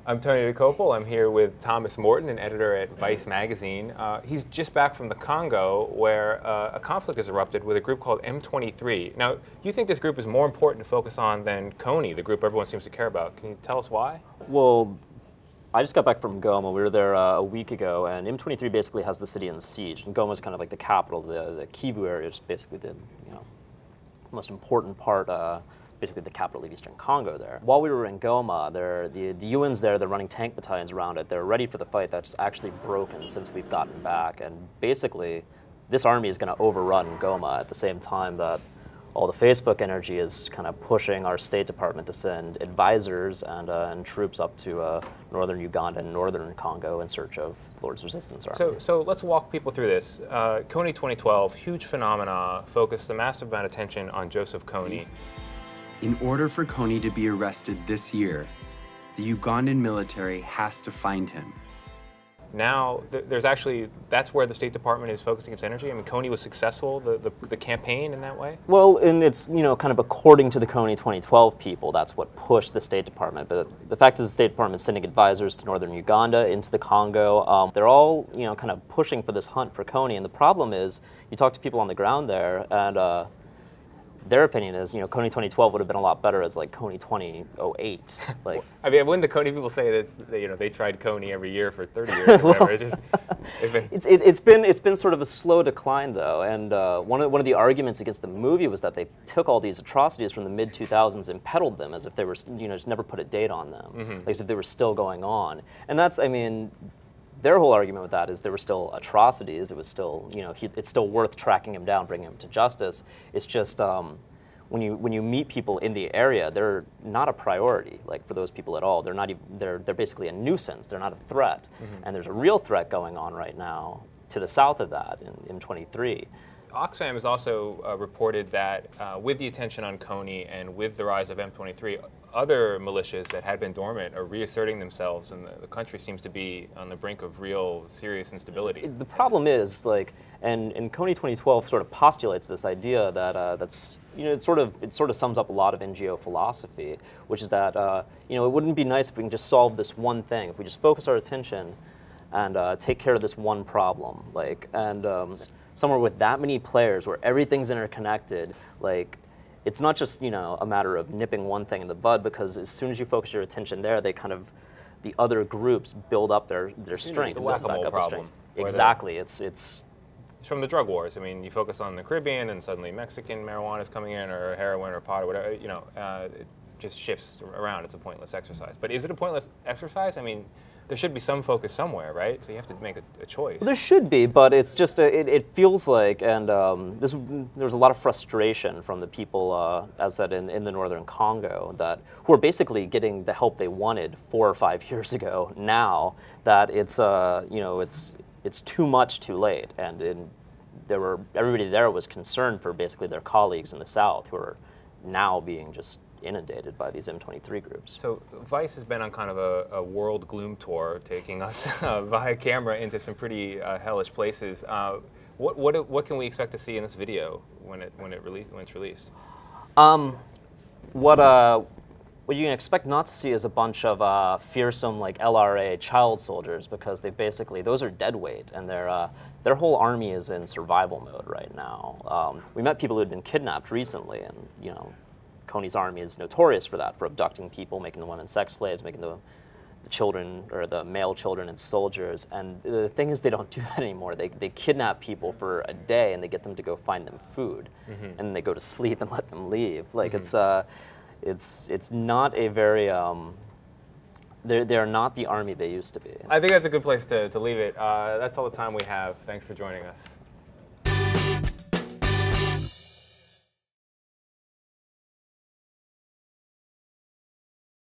I'm Tony DeCopel. I'm here with Thomas Morton, an editor at Vice magazine. He's just back from the Congo, where a conflict has erupted with a group called M23. Now, you think this group is more important to focus on than Kony, the group everyone seems to care about. Can you tell us why? Well, I just got back from Goma. We were there a week ago, and M23 basically has the city in siege. And Goma is kind of like the capital. The Kivu area is basically the most important part. Basically the capital of Eastern Congo there. While we were in Goma, the UN's there, they're running tank battalions around it. They're ready for the fight that's actually broken since we've gotten back. And basically, this army is going to overrun Goma at the same time that all the Facebook energy is kind of pushing our State Department to send advisors and troops up to northern Uganda and northern Congo in search of Lord's Resistance Army. So let's walk people through this. Kony 2012, huge phenomena, focused a massive amount of attention on Joseph Kony. In order for Kony to be arrested this year, the Ugandan military has to find him. Now, that's where the State Department is focusing its energy. I mean, Kony was successful, the campaign in that way? Well, and it's, kind of according to the Kony 2012 people, that's what pushed the State Department. But the fact is the State Department is sending advisors to northern Uganda, into the Congo. They're all, kind of pushing for this hunt for Kony. And the problem is, you talk to people on the ground there, and their opinion is, Kony 2012 would have been a lot better as like Kony 2008. Like, I mean, when the Kony people say that they tried Kony every year for 30 years or whatever, it's been sort of a slow decline though. And one of the arguments against the movie was that they took all these atrocities from the mid 2000s and peddled them as if they were, just never put a date on them, like as if they were still going on. And that's, I mean, their whole argument with that is there were still atrocities. It was still, it's still worth tracking him down, bringing him to justice. It's just when you meet people in the area, they're not a priority, like for those people at all. They're not even, they're basically a nuisance. They're not a threat. And there's a real threat going on right now to the south of that in M23. Oxfam has also reported that with the attention on Kony and with the rise of M23, other militias that had been dormant are reasserting themselves, and the country seems to be on the brink of real serious instability. The problem is, and Kony 2012 sort of postulates this idea that that's, it sort of sums up a lot of NGO philosophy, which is that it wouldn't be nice if we can just solve this one thing, if we just focus our attention and take care of this one problem, somewhere with that many players where everything's interconnected, it's not just, a matter of nipping one thing in the bud, because as soon as you focus your attention there, the other groups build up their strength. The whack-a-mole problem. Exactly. It's from the drug wars. I mean, you focus on the Caribbean and suddenly Mexican marijuana is coming in, or heroin or pot or whatever, it just shifts around. It's a pointless exercise. But is it a pointless exercise? I mean, there should be some focus somewhere, right? So you have to make a choice. Well, there should be, but it's just, it feels like, and there's a lot of frustration from the people, as said, in the northern Congo, who are basically getting the help they wanted 4 or 5 years ago now, that it's, it's too much too late. And everybody there was concerned for basically their colleagues in the south who are now being just inundated by these M23 groups. So Vice has been on kind of a world gloom tour, taking us via camera into some pretty hellish places. What can we expect to see in this video when it's released? What you can expect not to see is a bunch of fearsome LRA child soldiers, because those are dead weight, and their whole army is in survival mode right now. We met people who had been kidnapped recently, and Kony's army is notorious for that, for abducting people, making the women sex slaves, making the children, or the male children, into soldiers. And the thing is, they don't do that anymore. They kidnap people for a day, and they get them to go find them food, and then they go to sleep and let them leave. It's not a very, they're not the army they used to be. I think that's a good place to leave it. That's all the time we have. Thanks for joining us.